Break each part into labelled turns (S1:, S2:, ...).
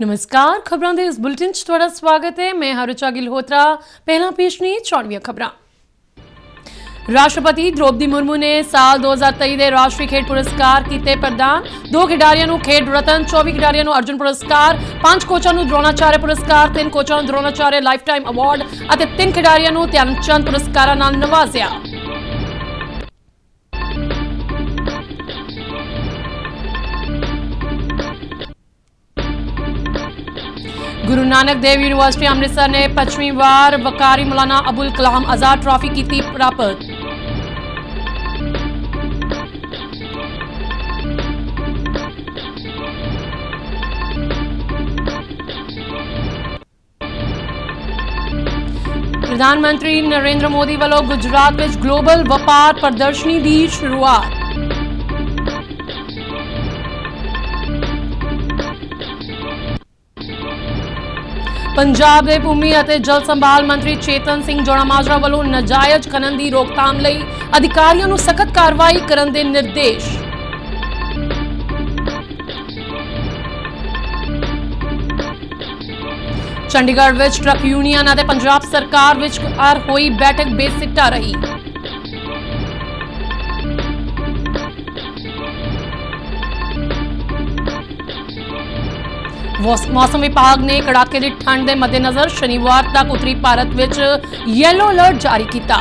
S1: नमस्कार, खबरों के इस बुलेटिन च तुहाडा स्वागत है। मैं हरुचा गिलहोत्रा। पहला पेश ने चौड़ियां खबरां। राष्ट्रपति द्रौपदी मुर्मू ने साल 2023 के राष्ट्रीय खेड पुरस्कार किए प्रदान। 2 खिडारियों को खेड रतन, 24 खिडारियों को अर्जुन पुरस्कार, 5 कोचों को द्रोणाचार्य पुरस्कार, 3 कोचों को द्रोणाचार्य लाइफ टाइम अवार्ड और 3 खिडारियों को ध्यानचंद पुरस्कारों नाल नवाजिया। गुरु नानक देव यूनिवर्सिटी अमृतसर ने 5वीं बार वकारी मौलाना अबुल कलाम आजाद ट्रॉफी की प्राप्त। प्रधानमंत्री नरेंद्र मोदी वालों गुजरात में ग्लोबल व्यापार प्रदर्शनी की शुरुआत। पंजाब के भूमि और जल संभाल मंत्री चेतन सिंह जोड़ामाजरा वालों नाजायज खनन की रोकथाम लई अधिकारियों को सख्त कार्रवाई करने के निर्देश। चंडीगढ़ में ट्रक यूनियन और पंजाब सरकार विचकार हुई बैठक बेसिट्टा रही। मौसम विभाग ने कड़ाके की ठंड के मद्देनजर शनिवार तक उत्तरी भारत में येलो अलर्ट जारी किया।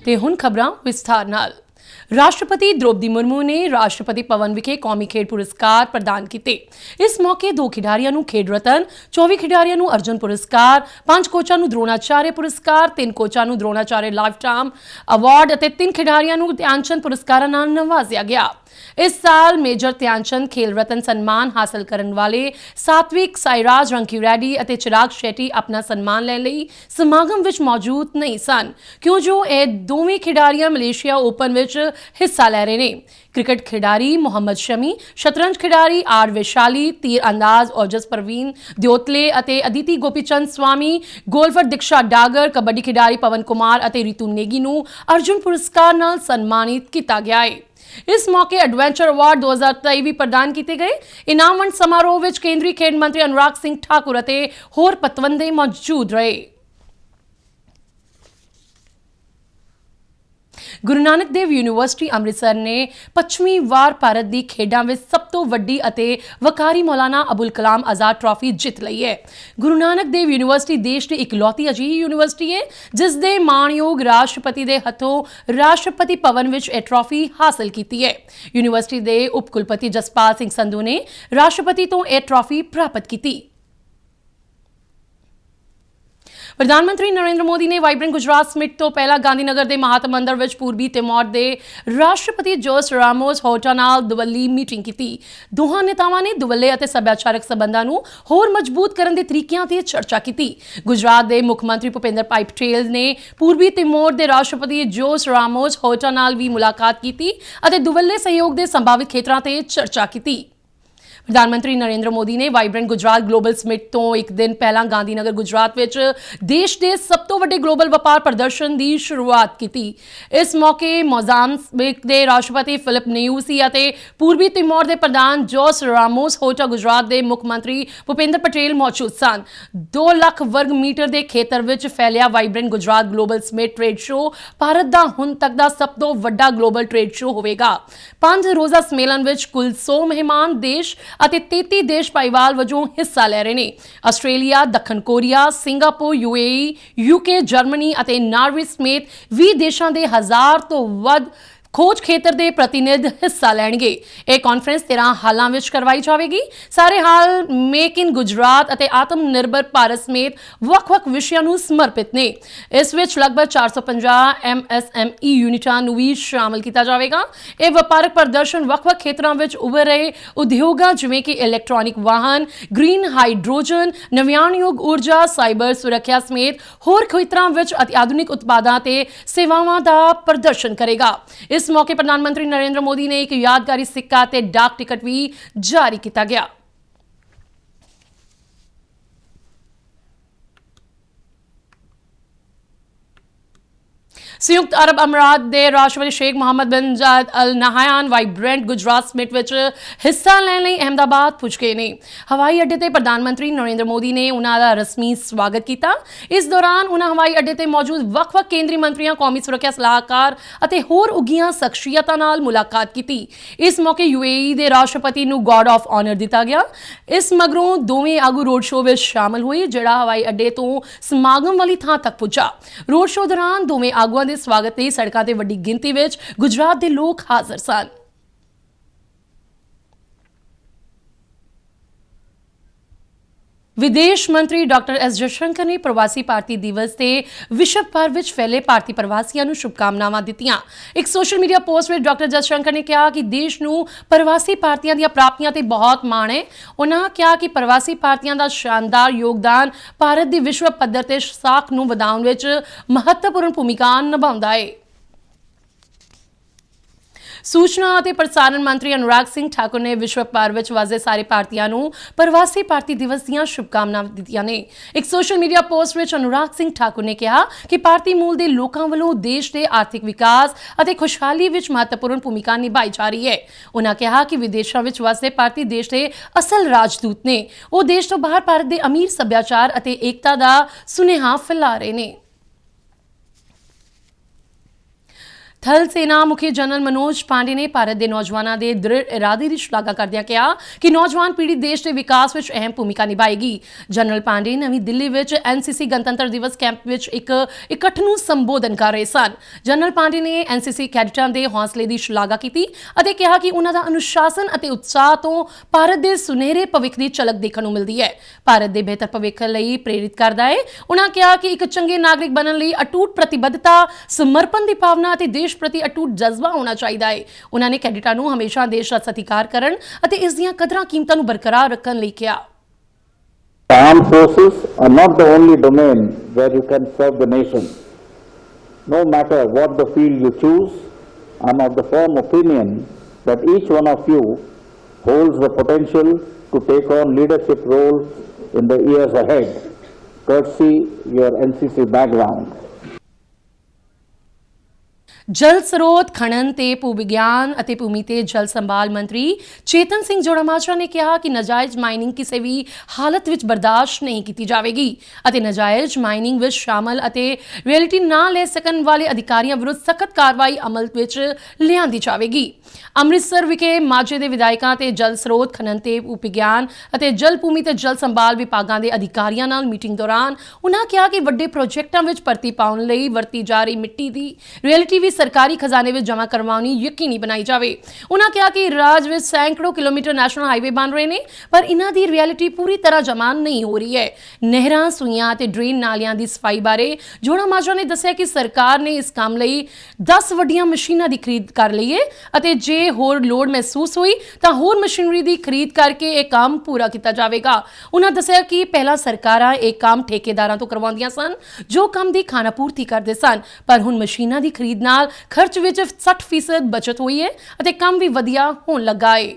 S1: ते हुण खबरां विस्तार नाल। राष्ट्रपति द्रौपदी मुर्मू ने राष्ट्रपति भवन विखे कौमी खेड पुरस्कार प्रदान किए। इस मौके 2 खिडारियों को खेड रतन, 24 खिडारियों को अर्जुन पुरस्कार, 5 कोचों को द्रोणाचार्य पुरस्कार, 3 कोचों को द्रोणाचार्य लाइफ टाइम अवार्ड और 3 खिडारियों को ध्यानचंद पुरस्कारों नाल नवाजिया गया। इस साल मेजर ध्यानचंद खेल रत्न सम्मान हासिल करने वाले सात्विक, साईराज रंकीरेड्डी और चिराग शेट्टी अपना सम्मान लेने लई समागम विच मौजूद नहीं सन, क्यों जो ये दोवें खिडारियां मलेशिया ओपन विच हिस्सा ले रहे हैं। क्रिकेट खिडारी मोहम्मद शमी, शतरंज खिडारी आर वैशाली, तीर अंदाज ओजस परवीन द्योतले और अदिति गोपीचंद स्वामी, गोल्फर दीक्षा डागर, कबड्डी खिडारी पवन कुमार और रितु नेगी नूं अर्जुन पुरस्कार नाल सन्मानित किया गया है। इस मौके एडवेंचर अवार्ड 2023 भी प्रदान किए गए। इनाम वंड समारोह में केंद्रीय खेड मंत्री अनुराग सिंह ठाकुर और होर पतवंदे मौजूद रहे। गुरु नानक देव यूनिवर्सिटी अमृतसर ने 5वीं वार भारत की खेडों में सब तो वड्डी अते वकारी मौलाना अबुल कलाम आजाद ट्रॉफी जित लई है। गुरु नानक देव यूनिवर्सिटी देश की इकलौती अजिही यूनिवर्सिटी है जिस दे माणयोग राष्ट्रपति के हथों राष्ट्रपति भवन में यह ट्रॉफी हासिल की है। यूनिवर्सिटी के उप कुलपति जसपाल सिंह संधू ने राष्ट्रपति तो यह ट्रॉफी प्राप्त की। प्रधानमंत्री नरेंद्र मोदी ने वाइब्रेंट गुजरात समिट तो पहला गांधीनगर के महात्मा मंदिर में पूर्वी तिमोर के राष्ट्रपति जोस रामोस होटा नाल दुवल्ली मीटिंग की। दोहां नेतावां ने दुवल्ले और सभ्याचारक संबंधां नूं होर मजबूत करने के तरीकों की चर्चा की। गुजरात के मुख्यमंत्री भूपेंद्र भाई पटेल ने पूर्वी तिमोर के राष्ट्रपति जोस रामोस होटा नाल भी मुलाकात की और दुवल्ले सहयोग के संभावित क्षेत्रों से चर्चा की। प्रधानमंत्री नरेंद्र मोदी ने वाइब्रेंट गुजरात ग्लोबल समिट तो एक दिन पहला गांधीनगर गुजरात में देश के सब तो वड्डे ग्लोबल व्यापार प्रदर्शन की शुरुआत की। इस मौके मोजाम्बिक के राष्ट्रपति फिलिप न्यूसी और पूर्वी तिमोर के प्रधान जोस रामोस होटा गुजरात के मुख्यमंत्री भूपेंद्र पटेल मौजूद सन। 2 लाख वर्ग मीटर के खेतर में फैलिया vibrant Gujarat global summit trade show Bharat का हुण तक का सब तो वड्डा ग्लोबल ट्रेड शो होगा। 5 रोज़ा सम्मेलन में कुल 100 मेहमान देश ਅਤੇ 33 देश ਭਾਈਵਾਲ ਵਜੋਂ ਹਿੱਸਾ ਲੈ ਰਹੇ ਨੇ। ਆਸਟ੍ਰੇਲੀਆ, ਦੱਖਣ Korea, Singapore, UAE, UK, Germany ਅਤੇ ਨਾਰਵੇ ਸਮੇਤ 20 ਦੇਸ਼ਾਂ ਦੇ 1000 ਤੋਂ ਵੱਧ खोज खेतर के प्रतिनिधि हिस्सा लैणगे। यह कॉन्फ्रेंस 13 हालों में करवाई जाएगी। सारे हाल मेक इन गुजरात और आत्मनिर्भर भारत समेत ਵੱਖ-ਵੱਖ विषयों को समर्पित ने। इस विच लगभग 450 MSME यूनिटां नूं भी शामिल किया जाएगा। यह व्यापारक प्रदर्शन ਵੱਖ-ਵੱਖ खेत्रों में उभर रहे उद्योगों जिमें कि इलैक्ट्रॉनिक वाहन, ग्रीन हाइड्रोजन, नव्याणयोग ऊर्जा, साइबर सुरक्षा समेत होर खेत्रों में अत्याधुनिक उत्पादों ते सेवावां का प्रदर्शन करेगा। इस मौके प्रधानमंत्री नरेंद्र मोदी ने एक यादगारी सिक्का ते डाक टिकट भी जारी किया गया। ਸੰਯੁਕਤ ਅਰਬ ਅਮੀਰਾਤ ਦੇ ਰਾਸ਼ਟਰਪਤੀ ਸ਼ੇਖ ਮੁਹੰਮਦ ਬਿਨ ਜਾਇਦ ਅਲ ਨਹਾਇਨ ਵਾਈਬ੍ਰੈਂਟ ਗੁਜਰਾਤ ਸਮਿਟ ਵਿੱਚ ਹਿੱਸਾ ਲੈਣ ਲਈ ਅਹਿਮਦਾਬਾਦ ਪੁੱਜ ਗਏ ਨੇ। ਹਵਾਈ ਅੱਡੇ ਤੇ ਪ੍ਰਧਾਨ ਮੰਤਰੀ ਨਰਿੰਦਰ ਮੋਦੀ ਨੇ ਉਹਨਾਂ ਦਾ ਰਸਮੀ ਸਵਾਗਤ ਕੀਤਾ। ਇਸ ਦੌਰਾਨ ਉਹਨਾਂ ਹਵਾਈ ਅੱਡੇ ਤੇ ਮੌਜੂਦ ਵੱਖ-ਵੱਖ ਕੇਂਦਰੀ ਮੰਤਰੀਆਂ, ਕੌਮੀ ਸੁਰੱਖਿਆ ਸਲਾਹਕਾਰ ਅਤੇ ਹੋਰ ਉੱਘੀਆਂ ਸ਼ਖਸੀਅਤਾਂ ਨਾਲ ਮੁਲਾਕਾਤ ਕੀਤੀ। ਇਸ ਮੌਕੇ UAE ਦੇ ਰਾਸ਼ਟਰਪਤੀ ਨੂੰ ਗਾਰਡ ਆਫ ਆਨਰ ਦਿੱਤਾ ਗਿਆ। ਇਸ ਮਗਰੋਂ ਦੋਵੇਂ ਆਗੂ ਰੋਡ ਸ਼ੋਅ ਵਿੱਚ ਸ਼ਾਮਲ ਹੋਏ, ਜਿਹੜਾ ਹਵਾਈ ਅੱਡੇ ਤੋਂ ਸਮਾਗਮ ਵਾਲੀ ਥਾਂ ਤੱਕ ਪੁੱਜਾ। ਰੋਡ ਸ਼ੋਅ ਦੌਰਾਨ ਦੋਵੇਂ ਆਗੂਆਂ ਦੇ ਸਵਾਗਤ ਲਈ ਸੜਕਾਂ ਤੇ ਵੱਡੀ ਗਿਣਤੀ ਵਿੱਚ ਗੁਜਰਾਤ ਦੇ ਲੋਕ ਹਾਜ਼ਰ ਸਨ। ਵਿਦੇਸ਼ ਮੰਤਰੀ ਡਾਕਟਰ ਐਸ ਜयशंकर ਨੇ ਪ੍ਰਵਾਸੀ ਭਾਰਤੀ ਦਿਵਸ ਤੇ ਵਿਸ਼ਵ ਭਰ ਵਿੱਚ ਫੈਲੇ ਭਾਰਤੀ ਪ੍ਰਵਾਸੀਆਂ ਨੂੰ ਸ਼ੁਭਕਾਮਨਾਵਾਂ ਦਿੱਤੀਆਂ। ਇੱਕ ਸੋਸ਼ਲ ਮੀਡੀਆ ਪੋਸਟ ਵਿੱਚ ਡਾਕਟਰ ਜयशंकर ਨੇ ਕਿਹਾ ਕਿ ਦੇਸ਼ ਨੂੰ ਪ੍ਰਵਾਸੀ ਭਾਰਤੀਆਂ ਦੀਆਂ ਪ੍ਰਾਪਤੀਆਂ ਤੇ ਬਹੁਤ ਮਾਣ ਹੈ। ਉਹਨਾਂ ਕਿਹਾ ਕਿ ਪ੍ਰਵਾਸੀ ਭਾਰਤੀਆਂ ਦਾ ਸ਼ਾਨਦਾਰ ਯੋਗਦਾਨ ਭਾਰਤ ਦੀ ਵਿਸ਼ਵ ਪੱਧਰ ਤੇ ਸਾਖ ਨੂੰ ਵਧਾਉਣ ਵਿੱਚ ਮਹੱਤਵਪੂਰਨ ਭੂਮਿਕਾ ਨਿਭਾਉਂਦਾ ਹੈ। ਸੂਚਨਾ ਅਤੇ ਪ੍ਰਸਾਰਣ ਮੰਤਰੀ ਅਨੁਰਾਗ ਸਿੰਘ ਠਾਕੁਰ ਨੇ ਵਿਸ਼ਵ ਭਰ ਵਿੱਚ ਵਸਦੇ ਸਾਰੇ ਭਾਰਤੀਆਂ ਨੂੰ ਪ੍ਰਵਾਸੀ ਭਾਰਤੀ ਦਿਵਸ ਦੀਆਂ ਸ਼ੁਭਕਾਮਨਾਵਾਂ ਦਿੱਤੀਆਂ ਨੇ। ਇੱਕ ਸੋਸ਼ਲ ਮੀਡੀਆ ਪੋਸਟ ਵਿੱਚ ਅਨੁਰਾਗ ਸਿੰਘ ਠਾਕੁਰ ਨੇ ਕਿਹਾ ਕਿ ਭਾਰਤੀ ਮੂਲ ਦੇ ਲੋਕਾਂ ਵੱਲੋਂ ਦੇਸ਼ ਦੇ ਆਰਥਿਕ ਵਿਕਾਸ ਅਤੇ ਖੁਸ਼ਹਾਲੀ ਵਿੱਚ ਮਹੱਤਵਪੂਰਨ ਭੂਮਿਕਾ ਨਿਭਾਈ ਜਾ ਰਹੀ ਹੈ। ਉਹਨਾਂ ਕਿਹਾ ਕਿ ਵਿਦੇਸ਼ਾਂ ਵਿੱਚ ਵਸਦੇ ਭਾਰਤੀ ਦੇਸ਼ ਦੇ ਅਸਲ ਰਾਜਦੂਤ ਨੇ। ਉਹ ਦੇਸ਼ ਤੋਂ ਬਾਹਰ ਭਾਰਤ ਦੇ ਅਮੀਰ ਸੱਭਿਆਚਾਰ ਅਤੇ ਏਕਤਾ ਦਾ ਸੁਨੇਹਾ ਫੈਲਾ ਰਹੇ ਨੇ। ਥਲ ਸੈਨਾ ਮੁਖੀ ਜਨਰਲ ਮਨੋਜ ਪਾਂਡੇ ਨੇ ਭਾਰਤ ਦੇ ਨੌਜਵਾਨਾਂ ਦੇ ਦ੍ਰਿੜ ਇਰਾਦੇ ਦੀ ਸ਼ਲਾਘਾ ਕਰਦਿਆਂ ਕਿਹਾ ਕਿ ਨੌਜਵਾਨ ਪੀੜ੍ਹੀ ਦੇਸ਼ ਦੇ ਵਿਕਾਸ ਵਿੱਚ ਅਹਿਮ ਭੂਮਿਕਾ ਨਿਭਾਏਗੀ। ਜਨਰਲ ਪਾਂਡੇ ਨਵੀਂ ਦਿੱਲੀ ਵਿੱਚ NCC ਗਣਤੰਤਰ ਦਿਵਸ ਕੈਂਪ ਵਿੱਚ ਇੱਕ ਇਕੱਠ ਨੂੰ ਸੰਬੋਧਨ ਕਰ ਰਹੇ ਸਨ। ਜਨਰਲ ਪਾਂਡੇ ਨੇ NCC ਕੈਡਿਟਾਂ ਦੇ ਹੌਸਲੇ ਦੀ ਸ਼ਲਾਘਾ ਕੀਤੀ ਅਤੇ ਕਿਹਾ ਕਿ ਉਹਨਾਂ ਦਾ ਅਨੁਸ਼ਾਸਨ ਅਤੇ ਉਤਸ਼ਾਹ ਤੋਂ ਭਾਰਤ ਦੇ ਸੁਨਹਿਰੇ ਭਵਿੱਖ ਦੀ ਝਲਕ ਦੇਖਣ ਨੂੰ ਮਿਲਦੀ ਹੈ। ਭਾਰਤ ਦੇ ਬਿਹਤਰ ਭਵਿੱਖ ਲਈ ਪ੍ਰੇਰਿਤ ਕਰਦਾ ਹੈ। ਉਹਨਾਂ ਕਿਹਾ ਕਿ ਇੱਕ ਚੰਗੇ ਨਾਗਰਿਕ ਬਣਨ ਲਈ ਅਟੁੱਟ ਪ੍ਰਤੀਬੱਧਤਾ, ਸਮਰਪਣ ਦੀ ਭਾਵਨਾ ਅਤੇ ਦੇਸ਼ ਪ੍ਰਤੀ ਅਟੁੱਟ ਜਜ਼ਬਾ ਹੋਣਾ ਚਾਹੀਦਾ ਹੈ। ਉਹਨਾਂ ਨੇ ਕੈਡਿਟਾਂ ਨੂੰ ਹਮੇਸ਼ਾ ਦੇਸ਼ ਦਾ ਸਤਿਕਾਰ ਕਰਨ ਅਤੇ ਇਸ ਦੀਆਂ ਕਦਰਾਂ ਕੀਮਤਾਂ ਨੂੰ ਬਰਕਰਾਰ ਰੱਖਣ ਲਈ ਕਿਹਾ।
S2: Armed forces are not the only domain where you can serve the nation. No matter what the field you choose, I am of the firm opinion that each one of you holds the potential to take on leadership roles in the years ahead, courtesy your NCC background.
S1: ਜਲ ਸਰੋਤ, ਖਣਨ ਤੇ ਭੂ ਵਿਗਿਆਨ ਅਤੇ ਭੂਮੀ ਤੇ ਜਲ ਸੰਭਾਲ ਮੰਤਰੀ ਚੇਤਨ ਸਿੰਘ ਜੋੜਾਮਾਜਰਾ ਨੇ ਕਿਹਾ ਕਿ ਨਾਜਾਇਜ਼ ਮਾਈਨਿੰਗ ਕਿਸੇ ਵੀ ਹਾਲਤ ਵਿੱਚ ਬਰਦਾਸ਼ਤ ਨਹੀਂ ਕੀਤੀ ਜਾਵੇਗੀ ਅਤੇ ਨਾਜਾਇਜ਼ ਮਾਈਨਿੰਗ ਵਿੱਚ ਸ਼ਾਮਲ ਅਤੇ ਰਾਇਲਟੀ ਨਾ ਲੈ ਸਕਣ ਵਾਲੇ ਅਧਿਕਾਰੀਆਂ ਵਿਰੁੱਧ ਸਖਤ ਕਾਰਵਾਈ ਅਮਲ ਵਿੱਚ ਲਿਆਂਦੀ ਜਾਵੇਗੀ। ਅੰਮ੍ਰਿਤਸਰ ਵਿਖੇ ਮਾਝੇ ਦੇ ਵਿਧਾਇਕਾਂ ਤੇ ਜਲ ਸਰੋਤ, ਖਣਨ ਤੇ ਭੂ ਵਿਗਿਆਨ ਅਤੇ ਜਲ ਭੂਮੀ ਤੇ ਜਲ ਸੰਭਾਲ ਵਿਭਾਗਾਂ ਦੇ ਅਧਿਕਾਰੀਆਂ ਨਾਲ ਮੀਟਿੰਗ ਦੌਰਾਨ ਉਹਨਾਂ ਕਿਹਾ ਕਿ ਵੱਡੇ ਪ੍ਰੋਜੈਕਟਾਂ ਵਿੱਚ ਭਰਤੀ ਪਾਉਣ ਲਈ ਵਰਤੀ ਜਾ ਰਹੀ ਮਿੱਟੀ ਦੀ ਰਾਇਲਟੀ ਵੀ ਸਰਕਾਰੀ ਖਜ਼ਾਨੇ ਵਿੱਚ ਜਮ੍ਹਾਂ ਕਰਵਾਉਣੀ ਯਕੀਨੀ ਬਣਾਈ ਜਾਵੇ। ਉਹਨਾਂ ਕਿਹਾ ਕਿ ਰਾਜ ਵਿੱਚ ਸੈਂਕੜੋਂ ਕਿਲੋਮੀਟਰ ਨੈਸ਼ਨਲ ਹਾਈਵੇ ਬਣ ਰਹੇ ਨੇ, ਪਰ ਇਹਨਾਂ ਦੀ ਰਾਇਲਟੀ ਪੂਰੀ ਤਰ੍ਹਾਂ ਜਮ੍ਹਾਂ ਨਹੀਂ ਹੋ ਰਹੀ ਹੈ। ਨਹਿਰਾਂ, ਸੂਈਆਂ ਅਤੇ ਡਰੇਨ ਨਾਲਿਆਂ ਦੀ ਸਫਾਈ ਬਾਰੇ ਜੋੜਾਮਾਜਰਾ ਨੇ ਦੱਸਿਆ ਕਿ ਸਰਕਾਰ ਨੇ ਇਸ ਕੰਮ ਲਈ 10 ਵੱਡੀਆਂ ਮਸ਼ੀਨਾਂ ਦੀ ਖਰੀਦ ਕਰ ਲਈ ਹੈ ਅਤੇ ਜੇ ਹੋਰ ਲੋੜ ਮਹਿਸੂਸ ਹੋਈ ਤਾਂ ਹੋਰ ਮਸ਼ੀਨਰੀ ਦੀ ਖਰੀਦ ਕਰਕੇ ਇਹ ਕੰਮ ਪੂਰਾ ਕੀਤਾ ਜਾਵੇਗਾ। ਉਹਨਾਂ ਦੱਸਿਆ ਕਿ ਪਹਿਲਾਂ ਸਰਕਾਰਾਂ ਇਹ ਕੰਮ ਠੇਕੇਦਾਰਾਂ ਤੋਂ ਕਰਵਾਉਂਦੀਆਂ ਸਨ ਜੋ ਕੰਮ ਦੀ ਖਾਨਾਪੂਰਤੀ ਕਰਦੇ ਸਨ, ਪਰ ਹੁਣ ਮਸ਼ੀਨਾਂ ਦੀ ਖਰੀਦ ਨਾਲ ਖਰਚ ਵਿੱਚ 60% ਬਚਤ ਹੋਈ ਹੈ ਅਤੇ ਕੰਮ ਵੀ ਵਧੀਆ ਹੋਣ ਲੱਗਾ ਹੈ।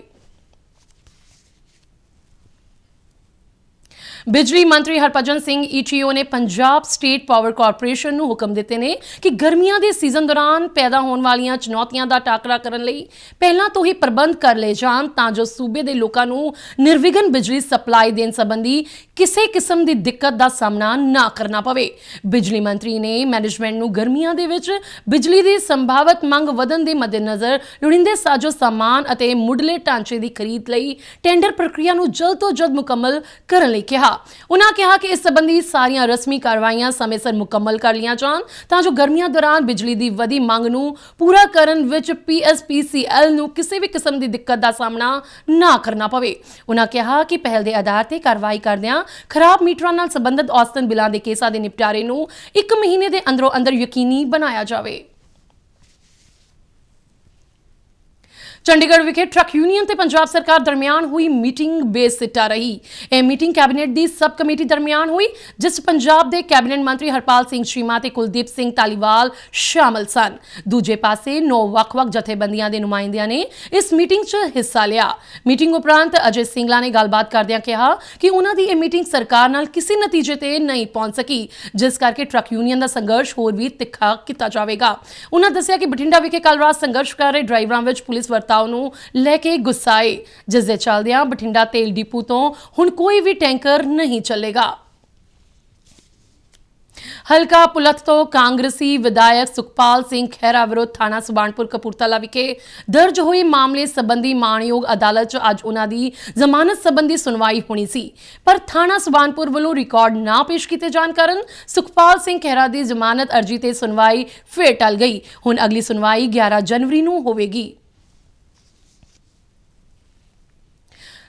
S1: ਬਿਜਲੀ ਮੰਤਰੀ ਹਰਭਜਨ ਸਿੰਘ ETO ਨੇ ਪੰਜਾਬ ਸਟੇਟ ਪਾਵਰ ਕਾਰਪੋਰੇਸ਼ਨ ਨੂੰ ਹੁਕਮ ਦਿੱਤੇ ਨੇ ਕਿ ਗਰਮੀਆਂ ਦੇ ਸੀਜ਼ਨ ਦੌਰਾਨ ਪੈਦਾ ਹੋਣ ਵਾਲੀਆਂ ਚੁਣੌਤੀਆਂ ਦਾ ਟਾਕਰਾ ਕਰਨ ਲਈ ਪਹਿਲਾਂ ਤੋਂ ਹੀ ਪ੍ਰਬੰਧ ਕਰ ਲਏ ਜਾਣ ਤਾਂ ਜੋ ਸੂਬੇ ਦੇ ਲੋਕਾਂ ਨੂੰ ਨਿਰਵਿਘਨ ਬਿਜਲੀ ਸਪਲਾਈ ਦੇਣ ਸੰਬੰਧੀ ਕਿਸੇ ਕਿਸਮ ਦੀ ਦਿੱਕਤ ਦਾ ਸਾਹਮਣਾ ਨਾ ਕਰਨਾ ਪਵੇ। ਬਿਜਲੀ ਮੰਤਰੀ ਨੇ ਮੈਨੇਜਮੈਂਟ ਨੂੰ ਗਰਮੀਆਂ ਦੇ ਵਿੱਚ ਬਿਜਲੀ ਦੀ ਸੰਭਾਵਤ ਮੰਗ ਵਧਣ ਦੇ ਮੱਦੇਨਜ਼ਰ ਲੋੜੀਂਦੇ ਸਾਜ਼ੋ ਸਾਮਾਨ ਅਤੇ ਮੁੱਢਲੇ ਢਾਂਚੇ ਦੀ ਖਰੀਦ ਲਈ ਟੈਂਡਰ ਪ੍ਰਕਿਰਿਆ ਨੂੰ ਜਲਦ ਤੋਂ ਜਲਦ ਮੁਕੰਮਲ ਕਰਨ ਲਈ ਕਿਹਾ। ਉਹਨਾਂ ਕਿਹਾ ਕਿ ਇਸ ਸੰਬੰਧੀ ਸਾਰੀਆਂ ਰਸਮੀ ਕਾਰਵਾਈਆਂ ਸਮੇਂ ਸਿਰ ਮੁਕੰਮਲ ਕਰ ਲਈਆਂ ਜਾਣ ਤਾਂ ਜੋ ਗਰਮੀਆਂ ਦੌਰਾਨ ਬਿਜਲੀ ਦੀ ਵਧੀ ਮੰਗ ਨੂੰ ਪੂਰਾ ਕਰਨ ਵਿੱਚ PSPCL ਨੂੰ ਕਿਸੇ ਵੀ ਕਿਸਮ ਦੀ ਦਿੱਕਤ ਦਾ ਸਾਹਮਣਾ ਨਾ ਕਰਨਾ ਪਵੇ। ਉਹਨਾਂ ਕਿਹਾ ਕਿ ਪਹਿਲ ਦੇ ਆਧਾਰ ਤੇ ਕਾਰਵਾਈ ਕਰਦਿਆਂ ਖਰਾਬ ਮੀਟਰਾਂ ਨਾਲ ਸੰਬੰਧਿਤ ਔਸਤਨ ਬਿੱਲਾਂ ਦੇ ਕੇਸਾਂ ਦੇ ਨਿਪਟਾਰੇ ਨੂੰ 1 ਮਹੀਨੇ ਦੇ ਅੰਦਰੋਂ ਅੰਦਰ ਯਕੀਨੀ ਬਣਾਇਆ ਜਾਵੇ। ਚੰਡੀਗੜ੍ਹ ਵਿਖੇ ਟਰੱਕ ਯੂਨੀਅਨ ਤੇ ਪੰਜਾਬ ਸਰਕਾਰ ਦਰਮਿਆਨ ਹੋਈ ਮੀਟਿੰਗ ਬੇਸਿੱਟਾ ਰਹੀ। ਇਹ ਮੀਟਿੰਗ ਕੈਬਨਿਟ ਦੀ ਸਬ ਕਮੇਟੀ ਦਰਮਿਆਨ ਹੋਈ, ਜਿਸ ਪੰਜਾਬ ਦੇ ਕੈਬਨਿਟ ਮੰਤਰੀ ਹਰਪਾਲ ਸਿੰਘ ਚੀਮਾ ਤੇ ਕੁਲਦੀਪ ਸਿੰਘ ਧਾਲੀਵਾਲ ਸ਼ਾਮਲ ਸਨ। ਦੂਜੇ ਪਾਸੇ 9 ਵੱਖ-ਵੱਖ ਜਥੇਬੰਦੀਆਂ ਦੇ ਨੁਮਾਇੰਦਿਆਂ ਨੇ ਇਸ ਮੀਟਿੰਗ 'ਚ ਹਿੱਸਾ ਲਿਆ। ਮੀਟਿੰਗ ਉਪਰੰਤ ਅਜੇ ਸਿੰਗਲਾ ਨੇ ਗੱਲਬਾਤ ਕਰਦਿਆਂ ਕਿਹਾ ਕਿ ਉਹਨਾਂ ਦੀ ਇਹ ਮੀਟਿੰਗ ਸਰਕਾਰ ਨਾਲ ਕਿਸੇ ਨਤੀਜੇ ਤੇ ਨਹੀਂ ਪਹੁੰਚ ਸਕੀ, ਜਿਸ ਕਰਕੇ ਟਰੱਕ ਯੂਨੀਅਨ ਦਾ ਸੰਘਰਸ਼ ਹੋਰ ਵੀ ਤਿੱਖਾ ਕੀਤਾ ਜਾਵੇਗਾ। ਉਹਨਾਂ ਦੱਸਿਆ ਕਿ ਬਠਿੰਡਾ ਵਿਖੇ ਕੱਲ੍ਹ ਰਾਤ ਸੰਘਰਸ਼ ਕਰ ਰਹੇ ਡਰਾਈਵਰਾਂ ਵਿੱਚ ਪੁਲਿਸ ਵਰਤਾਓ ਨੂੰ ਲੈ ਕੇ ਗੁੱਸਾ ਆਏ, ਜਿਸ ਦੇ ਚੱਲਦਿਆਂ ਬਠਿੰਡਾ ਤੇਲ ਡਿਪੂ ਤੋਂ ਹੁਣ ਕੋਈ ਵੀ ਟੈਂਕਰ ਨਹੀਂ ਚੱਲੇਗਾ। ਹਲਕਾ ਪੁਲਤ ਤੋਂ ਕਾਂਗਰਸੀ ਵਿਧਾਇਕ ਸੁਖਪਾਲ ਸਿੰਘ ਖਹਿਰਾ ਵਿਰੁੱਧ ਥਾਣਾ ਸੁਬਾਨਪੁਰ ਕਪੂਰਥਲਾ ਵਿਖੇ ਦਰਜ ਹੋਏ ਮਾਮਲੇ ਸੰਬੰਧੀ ਮਾਣਯੋਗ ਅਦਾਲਤ 'ਚ ਅੱਜ ਉਹਨਾਂ ਦੀ ਜ਼ਮਾਨਤ ਸੰਬੰਧੀ ਸੁਣਵਾਈ ਹੋਣੀ ਸੀ, ਪਰ ਥਾਣਾ ਸੁਬਾਨਪੁਰ ਵੱਲੋਂ ਰਿਕਾਰਡ ਨਾ ਪੇਸ਼ ਕੀਤੇ ਜਾਣ ਕਾਰਨ ਸੁਖਪਾਲ ਸਿੰਘ ਖਹਿਰਾ ਦੀ ਜ਼ਮਾਨਤ ਅਰਜੀ ਤੇ ਸੁਣਵਾਈ ਫਿਰ ਟਲ ਗਈ। ਹੁਣ ਅਗਲੀ ਸੁਣਵਾਈ 11 ਜਨਵਰੀ ਨੂੰ ਹੋਵੇਗੀ।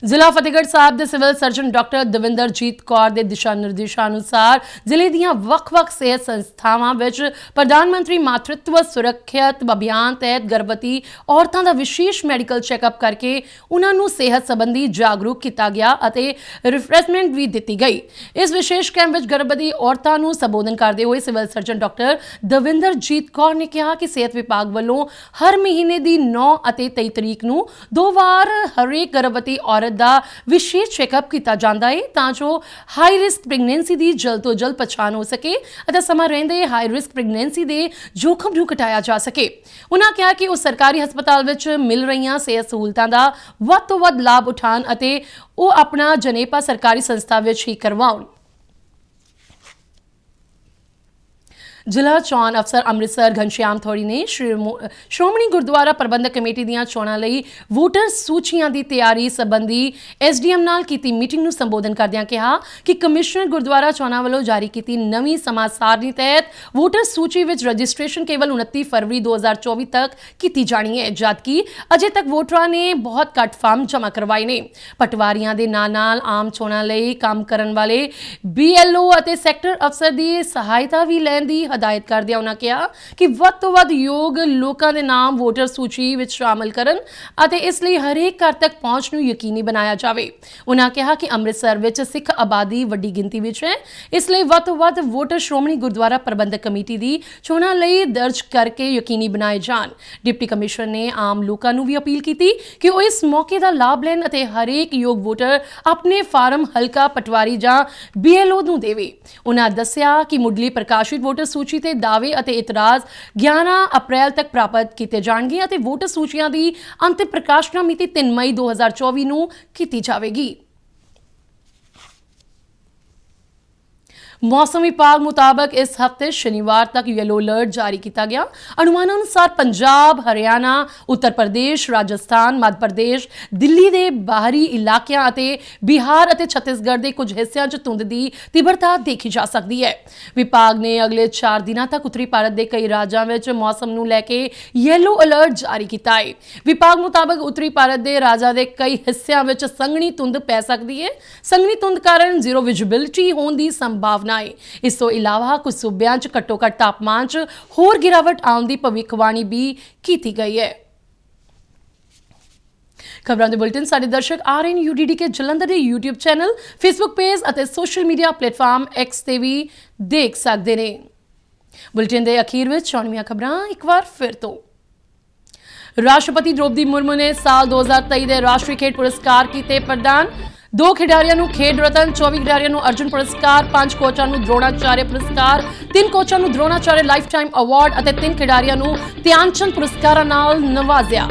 S1: ਜ਼ਿਲ੍ਹਾ ਫਤਿਹਗੜ੍ਹ ਸਾਹਿਬ ਦੇ civil surgeon doctor Davinderjit Kaur ਦੇ ਦਿਸ਼ਾ ਨਿਰਦੇਸ਼ਾਂ ਅਨੁਸਾਰ ਜ਼ਿਲ੍ਹੇ ਦੀਆਂ ਵੱਖ-ਵੱਖ ਸਿਹਤ ਸੰਸਥਾਵਾਂ ਵਿੱਚ ਪ੍ਰਧਾਨ ਮੰਤਰੀ ਮਾਤਰਤਵ ਸੁਰੱਖਿਅਤ ਅਭਿਆਨ ਤਹਿਤ ਗਰਭਵਤੀ ਔਰਤਾਂ ਦਾ ਵਿਸ਼ੇਸ਼ ਮੈਡੀਕਲ ਚੈੱਕਅਪ ਕਰਕੇ ਉਹਨਾਂ ਨੂੰ ਸਿਹਤ ਸੰਬੰਧੀ ਜਾਗਰੂਕ ਕੀਤਾ ਗਿਆ ਅਤੇ ਰਿਫਰੈਸ਼ਮੈਂਟ ਵੀ ਦਿੱਤੀ ਗਈ। ਇਸ ਵਿਸ਼ੇਸ਼ ਕੈਂਪ ਵਿੱਚ ਗਰਭਵਤੀ ਔਰਤਾਂ ਨੂੰ ਸੰਬੋਧਨ ਕਰਦੇ ਹੋਏ civil surgeon doctor Davinderjit Kaur ਨੇ ਕਿਹਾ ਕਿ ਸਿਹਤ ਵਿਭਾਗ ਵੱਲੋਂ ਹਰ ਮਹੀਨੇ ਦੀ 9 ਅਤੇ 23 ਤਰੀਕ ਨੂੰ 2 ਵਾਰ ਹਰੇਕ ਗਰਭਵਤੀ ਔਰਤ ਦਾ ਵਿਸ਼ੇਸ਼ ਚੈੱਕਅਪ ਕੀਤਾ ਜਾਂਦਾ ਹੈ ਤਾਂ ਜੋ ਹਾਈ ਰਿਸਕ ਪ੍ਰੈਗਨੈਂਸੀ ਦੀ ਜਲਦ ਤੋਂ ਜਲਦ ਪਛਾਣ ਹੋ ਸਕੇ ਅਤੇ ਸਮਾਂ ਰਹਿੰਦੇ ਹਾਈ ਰਿਸਕ ਪ੍ਰੈਗਨੈਂਸੀ ਦੇ ਜੋਖਮ ਨੂੰ ਘਟਾਇਆ ਜਾ ਸਕੇ। ਉਹਨਾਂ ਕਿਹਾ ਕਿ ਉਹ ਸਰਕਾਰੀ ਹਸਪਤਾਲ ਵਿੱਚ ਮਿਲ ਰਹੀਆਂ ਸਿਹਤ ਸਹੂਲਤਾਂ ਦਾ ਵੱਧ ਤੋਂ ਵੱਧ ਲਾਭ ਉਠਾਉਣ ਅਤੇ ਉਹ ਆਪਣਾ ਜਨੇਪਾ ਸਰਕਾਰੀ ਸੰਸਥਾ ਵਿੱਚ ਹੀ ਕਰਵਾਉਣ। ਜ਼ਿਲ੍ਹਾ ਚੋਣ ਅਫਸਰ ਅੰਮ੍ਰਿਤਸਰ ਘਨਸ਼ਿਆਮ ਥੋੜੀ ਨੇ ਸ਼੍ਰੋਮਣੀ ਗੁਰਦੁਆਰਾ ਪ੍ਰਬੰਧਕ ਕਮੇਟੀ ਦੀਆਂ ਚੋਣਾਂ ਲਈ ਵੋਟਰ ਸੂਚੀਆਂ ਦੀ ਤਿਆਰੀ ਸੰਬੰਧੀ ਐਸਡੀਐਮ ਨਾਲ ਕੀਤੀ ਮੀਟਿੰਗ ਨੂੰ ਸੰਬੋਧਨ ਕਰਦਿਆਂ ਕਿਹਾ ਕਿ ਕਮਿਸ਼ਨਰ ਗੁਰਦੁਆਰਾ ਚੋਣਾਂ ਵੱਲੋਂ ਜਾਰੀ ਕੀਤੀ ਨਵੀਂ ਸਮਾਂ ਸਾਰਣੀ ਤਹਿਤ ਵੋਟਰ ਸੂਚੀ ਵਿੱਚ ਰਜਿਸਟ੍ਰੇਸ਼ਨ ਕੇਵਲ 29 ਫਰਵਰੀ 2024 ਤੱਕ ਕੀਤੀ ਜਾਣੀ ਹੈ, ਜਦਕਿ ਅਜੇ ਤੱਕ ਵੋਟਰਾਂ ਨੇ ਬਹੁਤ ਘੱਟ ਫਾਰਮ ਜਮ੍ਹਾਂ ਕਰਵਾਏ ਨੇ। ਪਟਵਾਰੀਆਂ ਦੇ ਨਾਲ-ਨਾਲ ਆਮ ਚੋਣਾਂ ਲਈ ਕੰਮ ਕਰਨ ਵਾਲੇ BLO ਅਤੇ ਸੈਕਟਰ ਅਫਸਰ ਦੀ ਸਹਾਇਤਾ ਵੀ ਲੈਣ ਦੀ ਹਦਾਇਤ ਕਰਦਿਆਂ ਉਹਨਾਂ ਕਿਹਾ ਕਿ ਵੱਧ ਤੋਂ ਵੱਧ ਯੋਗ ਲੋਕਾਂ ਦੇ ਨਾਮ ਵੋਟਰ ਸੂਚੀ ਵਿੱਚ ਸ਼ਾਮਲ ਕਰਨ ਅਤੇ ਇਸ ਲਈ ਹਰੇਕ ਘਰ ਤੱਕ ਪਹੁੰਚ ਨੂੰ ਯਕੀਨੀ ਬਣਾਇਆ ਜਾਵੇ। ਉਹਨਾਂ ਕਿਹਾ ਕਿ ਅੰਮ੍ਰਿਤਸਰ ਵਿੱਚ ਸਿੱਖ ਆਬਾਦੀ ਵੱਡੀ ਗਿਣਤੀ ਵਿੱਚ ਹੈ, ਇਸ ਲਈ ਵੱਧ ਤੋਂ ਵੱਧ ਵੋਟਰ ਸ਼੍ਰੋਮਣੀ ਗੁਰਦੁਆਰਾ ਪ੍ਰਬੰਧਕ ਕਮੇਟੀ ਦੀ ਚੋਣਾਂ ਲਈ ਦਰਜ ਕਰਕੇ ਯਕੀਨੀ ਬਣਾਏ ਜਾਣ। ਡਿਪਟੀ ਕਮਿਸ਼ਨਰ ਨੇ ਆਮ ਲੋਕਾਂ ਨੂੰ ਵੀ ਅਪੀਲ ਕੀਤੀ ਕਿ ਉਹ ਇਸ ਮੌਕੇ ਦਾ ਲਾਭ ਲੈਣ ਅਤੇ ਹਰੇਕ ਯੋਗ ਵੋਟਰ ਆਪਣੇ ਫਾਰਮ ਹਲਕਾ ਪਟਵਾਰੀ ਜਾਂ BLO ਨੂੰ ਦੇਵੇ। ਉਹਨਾਂ ਦੱਸਿਆ ਕਿ ਮੁੱਢਲੀ ਪ੍ਰਕਾਸ਼ਿਤ ਵੋਟਰ ਸੂਚੀ ਤੇ ਦਾਅਵੇ ਅਤੇ ਇਤਰਾਜ਼ 11 ਅਪ੍ਰੈਲ ਤੱਕ ਪ੍ਰਾਪਤ ਕੀਤੇ ਜਾਣਗੇ ਅਤੇ ਵੋਟਰ ਸੂਚੀਆਂ ਦੀ ਅੰਤਿਮ ਪ੍ਰਕਾਸ਼ਨਾ ਮਿਤੀ 3 ਮਈ 2024 ਨੂੰ ਕੀਤੀ ਜਾਵੇਗੀ। मौसम विभाग मुताबिक इस हफ्ते शनिवार तक येलो अलर्ट जारी किया गया। अनुमानानुसार पंजाब, हरियाणा, उत्तर प्रदेश, राजस्थान, मध्य प्रदेश, दिल्ली के बाहरी इलाकों और बिहार और छत्तीसगढ़ के कुछ हिस्सों च धुंध की तीव्रता देखी जा सकती है। विभाग ने अगले 4 दिनों तक उत्तरी भारत के कई राज्यों में मौसम को लैके येलो अलर्ट जारी किया है। विभाग मुताबिक उत्तरी भारत के राज्यों के कई हिस्सों में संघनी धुंध पै सकती है। संघनी धुंध कारण जीरो विजिबिलिटी होने की संभावना। इस तो इलावा कुछ सूबों च घट्टो घट तापमान च होर गिरावट आने की भविष्यवाणी भी की गई है। खबरों के बुलेटिन सारे दर्शक RN UDD के जलंधर के YouTube चैनल, फेसबुक पेज और सोशल मीडिया प्लेटफॉर्म X ते भी देख सकते हैं। बुलेटिन के अखीर में चौनवियां खबरां एक बार फिर तो राष्ट्रपति द्रौपदी मुर्मू ने साल 2023 के राष्ट्रीय खेड पुरस्कार किए प्रदान। 2 खिडारियों को खेड रतन, 24 खिडारियों को अर्जुन पुरस्कार, 5 कोचां को द्रोणाचार्य पुरस्कार, 3 कोचां को द्रोणाचार्य लाइफ टाइम अवार्ड और 3 खिडारियों को ध्यानचंद पुरस्कारां नाल नवाजिया।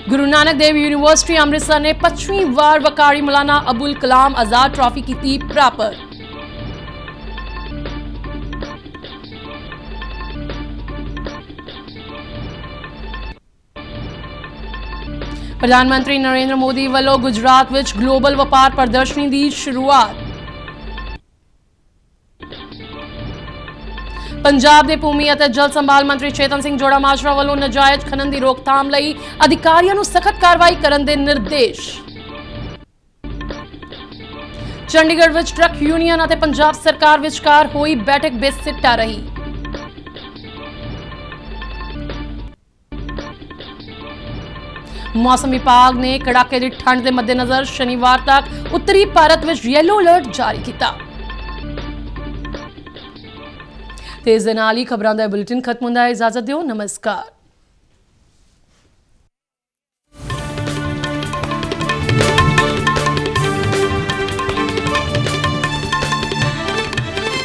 S1: गुरु नानक देव यूनिवर्सिटी अमृतसर ने 25वीं बार वकारी मौलाना अबुल कलाम आजाद ट्रॉफी की प्राप्त। प्रधानमंत्री नरेंद्र मोदी वालों गुजरात विच ग्लोबल व्यापार प्रदर्शनी की शुरुआत। पंजाब के भूमि और जल संभाल मंत्री चेतन सिंह जोड़ा माजरा वालों नाजायज खनन की रोकथाम लई अधिकारियों को सख्त कार्रवाई करने के निर्देश। ਚੰਡੀਗੜ੍ਹ ਵਿੱਚ ਟਰੱਕ ਯੂਨੀਅਨ ਅਤੇ ਪੰਜਾਬ ਸਰਕਾਰ ਵਿਚਕਾਰ ਹੋਈ ਬੈਠਕ ਬੇਸਿੱਟਾ ਰਹੀ। ਮੌਸਮ ਵਿਭਾਗ ਨੇ ਕੜਾਕੇ ਦੀ ਠੰਡ ਦੇ ਮੱਦੇਨਜ਼ਰ ਸ਼ਨੀਵਾਰ ਤੱਕ ਉੱਤਰੀ ਭਾਰਤ ਵਿੱਚ ਯੈਲੋ ਅਲਰਟ ਜਾਰੀ ਕੀਤਾ। ਤੇ ਇਸ ਦੇ ਨਾਲ ਹੀ ਖਬਰਾਂ ਦਾ ਬੁਲੇਟਿਨ ਖਤਮ ਹੁੰਦਾ ਹੈ। ਇਜਾਜ਼ਤ ਦਿਓ, ਨਮਸਕਾਰ।